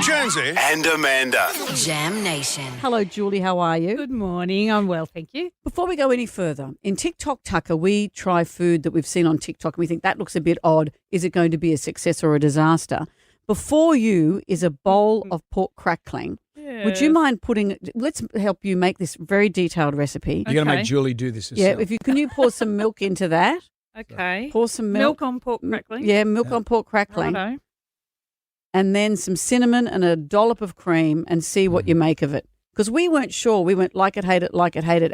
Jonesy and Amanda. Jam Nation. Hello, Julie. How are you? Good morning. I'm well, thank you. Before we go any further, in TikTok Tucker, we try food that we've seen on TikTok and we think that looks a bit odd. Is it going to be a success or a disaster? Before you is a bowl of pork crackling. Yes. Would you mind let's help you make this very detailed recipe. You're going to make Julie do this herself. Yeah, can you pour some milk into that? Okay. Pour some milk. Milk on pork crackling? Yeah, milk on pork crackling. Righto. And then some cinnamon and a dollop of cream and see what you make of it. Because we weren't sure. We went like it, hate it, like it, hate it.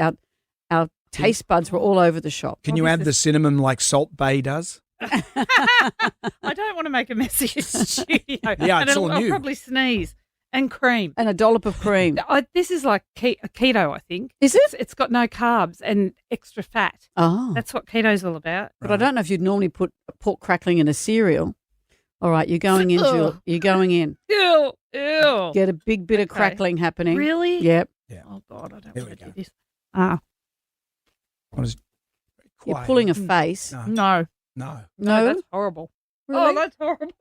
Our taste buds were all over the shop. Can you add the cinnamon like Salt Bay does? I don't want to make a mess in the studio. Yeah, it's all I'll new. probably sneeze. And cream. And a dollop of cream. This is like keto, I think. Is it? It's got no carbs and extra fat. Oh. That's what keto's all about. But I don't know if you'd normally put pork crackling in a cereal. All right, you're going in, Jill. You're going in. Ew. Get a big bit of Okay. crackling happening. Really? Yep. Yeah. Oh, God, I don't Here want we to go. do this. I was very You're quiet. pulling a face. No. No. No. That's horrible. Really? Oh, that's horrible.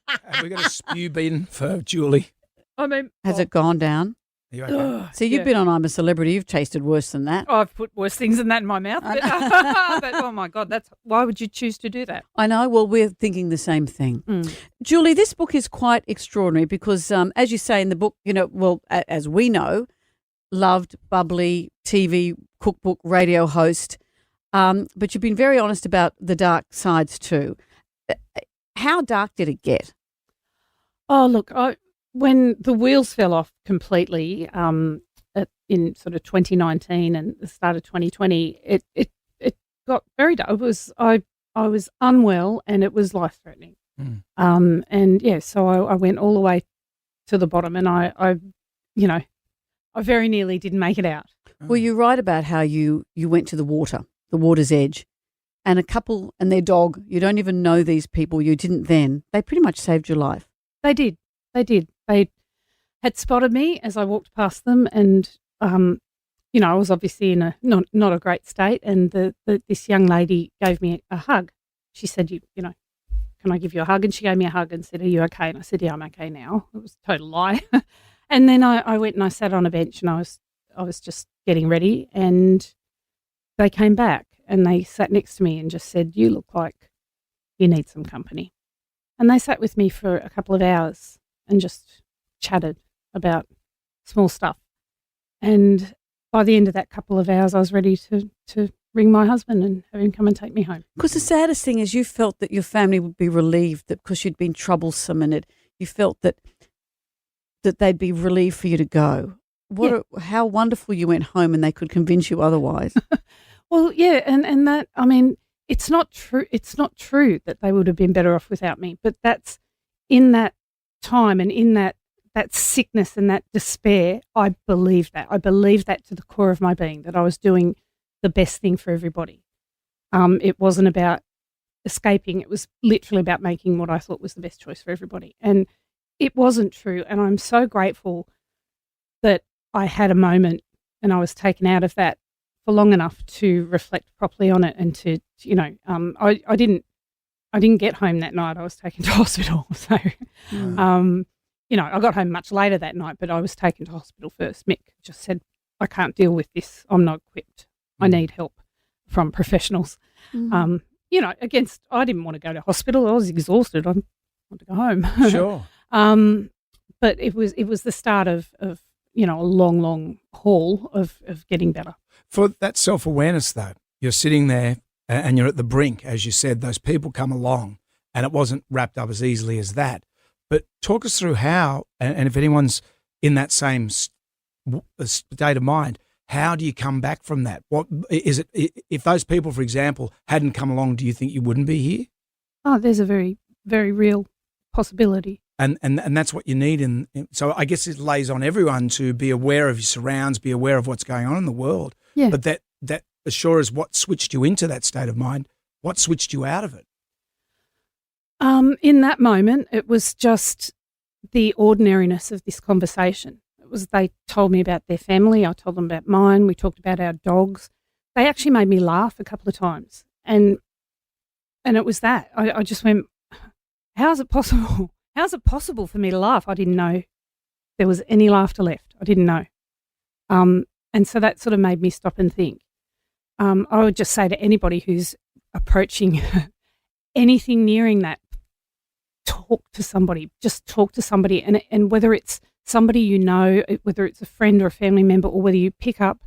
Have we got a spew bin for Julie? I mean, Has it gone down? Are you okay? So you've been on I'm a Celebrity. You've tasted worse than that. I've put worse things than that in my mouth. But, oh, my God, why would you choose to do that? I know. Well, we're thinking the same thing. Julie, this book is quite extraordinary because, as you say in the book, as we know, loved, bubbly TV, cookbook, radio host, but you've been very honest about the dark sides too. How dark did it get? Oh, look, when the wheels fell off completely in sort of 2019 and the start of 2020, it got very dark. I was unwell and it was life-threatening. So I went all the way to the bottom and I very nearly didn't make it out. Well, you write about how you went to the water's edge, and a couple and their dog, you don't even know these people, you didn't then, they pretty much saved your life. They did. They had spotted me as I walked past them, and I was obviously in a not a great state. And this young lady gave me a hug. She said, "Can I give you a hug?" And she gave me a hug and said, "Are you okay?" And I said, "Yeah, I'm okay now." It was a total lie. And then I went and I sat on a bench and I was just getting ready, and they came back and they sat next to me and just said, "You look like you need some company." And they sat with me for a couple of hours and just chatted about small stuff. And by the end of that couple of hours, I was ready to ring my husband and have him come and take me home. Because the saddest thing is you felt that your family would be relieved that because you'd been troublesome and you felt that they'd be relieved for you to go. How wonderful you went home and they could convince you otherwise. Well, yeah, and that, I mean, it's not true. It's not true that they would have been better off without me. But that's in that time and in that sickness and that despair, I believed that. I believed that to the core of my being, that I was doing the best thing for everybody. It wasn't about escaping. It was literally about making what I thought was the best choice for everybody. And it wasn't true. And I'm so grateful that I had a moment and I was taken out of that for long enough to reflect properly on it and to I didn't get home that night. I was taken to hospital. So, I got home much later that night, but I was taken to hospital first. Mick just said, "I can't deal with this. I'm not equipped. I need help from professionals." I didn't want to go to hospital. I was exhausted. I wanted to go home. Sure. But it was the start of a long, long haul of getting better. For that self-awareness, though, you're sitting there and you're at the brink, as you said, those people come along and it wasn't wrapped up as easily as that. But talk us through how, and if anyone's in that same state of mind, how do you come back from that? What is it? If those people, for example, hadn't come along, do you think you wouldn't be here? Oh, there's a very, very real possibility. And that's what you need. So I guess it lays on everyone to be aware of your surrounds, be aware of what's going on in the world. Yeah. But that assures what switched you into that state of mind. What switched you out of it? In that moment, it was just the ordinariness of this conversation. They told me about their family. I told them about mine. We talked about our dogs. They actually made me laugh a couple of times. And it was that. I just went, how is it possible? how's it possible for me to laugh? I didn't know there was any laughter left. I didn't know. And so that sort of made me stop and think. I would just say to anybody who's approaching anything nearing that, talk to somebody. Just talk to somebody. And whether it's somebody you know, whether it's a friend or a family member, or whether you pick up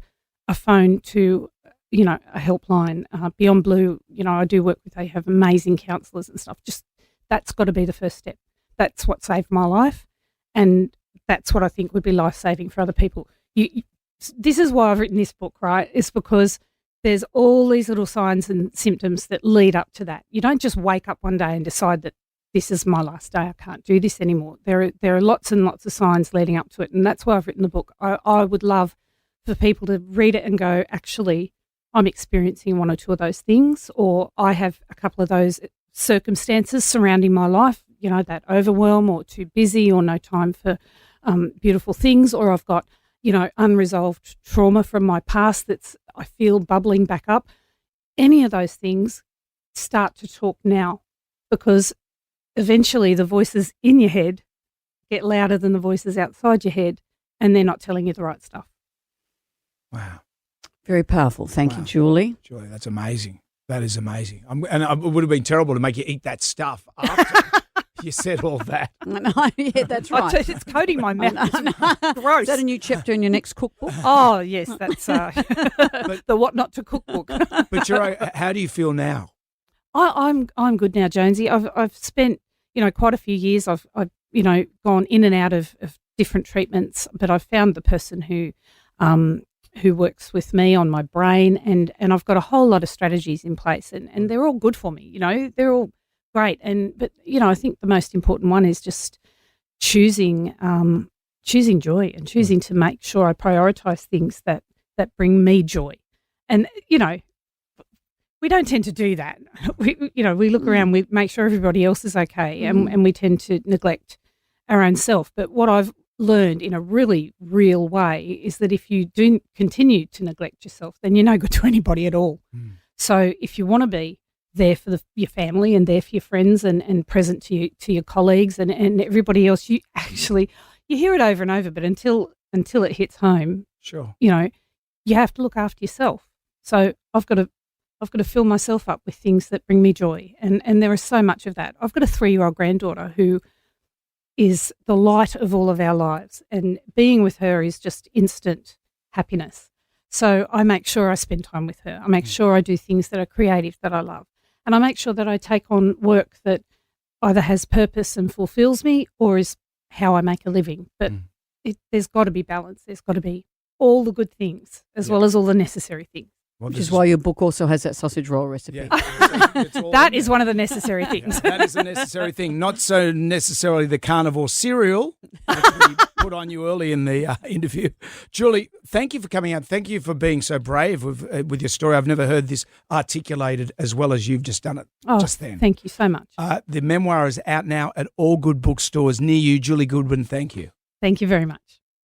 a phone to, a helpline, Beyond Blue, I do work with, they have amazing counsellors and stuff. Just that's got to be the first step. That's what saved my life. And that's what I think would be life-saving for other people. This is why I've written this book, right? It's because there's all these little signs and symptoms that lead up to that. You don't just wake up one day and decide that this is my last day, I can't do this anymore. There are lots and lots of signs leading up to it, and that's why I've written the book. I would love for people to read it and go, actually, I'm experiencing one or two of those things, or I have a couple of those circumstances surrounding my life, that overwhelm or too busy or no time for beautiful things, or I've got, unresolved trauma from my past that's I feel bubbling back up. Any of those things, start to talk now, because eventually the voices in your head get louder than the voices outside your head, and they're not telling you the right stuff. Wow. Very powerful. Thank you, Julie. Julie, that's amazing. That is amazing. And it would have been terrible to make you eat that stuff after you said all that. No, yeah, that's right. It's coating my mouth. It's gross. Is that a new chapter in your next cookbook? Oh, yes, that's the What Not to Cook book. But Joe, how do you feel now? I'm good now, Jonesy. I've spent, quite a few years. I've gone in and out of different treatments, but I've found the person who works with me on my brain, and I've got a whole lot of strategies in place, and they're all good for me. They're all great. But I think the most important one is just choosing joy and choosing to make sure I prioritise things that bring me joy. And we don't tend to do that. We look around, we make sure everybody else is okay, and we tend to neglect our own self. But what I've learned in a really real way is that if you do continue to neglect yourself, then you're no good to anybody at all. So if you want to be there for your family and there for your friends and present to your colleagues and everybody else, you hear it over and over, but until it hits home, sure, you have to look after yourself. So I've got to fill myself up with things that bring me joy, and there is so much of that. I've got a 3-year-old granddaughter who is the light of all of our lives, and being with her is just instant happiness. So I make sure I spend time with her. I make sure I do things that are creative that I love, and I make sure that I take on work that either has purpose and fulfills me, or is how I make a living. But there's got to be balance. There's got to be all the good things as well as all the necessary things. Which is why your book also has that sausage roll recipe. Yeah, that is one of the necessary things. Yeah, that is a necessary thing. Not so necessarily the carnivore cereal, which we put on you early in the interview. Julie, thank you for coming out. Thank you for being so brave with your story. I've never heard this articulated as well as you've just done it just then. Thank you so much. The memoir is out now at all good bookstores near you. Julie Goodwin, thank you. Thank you very much.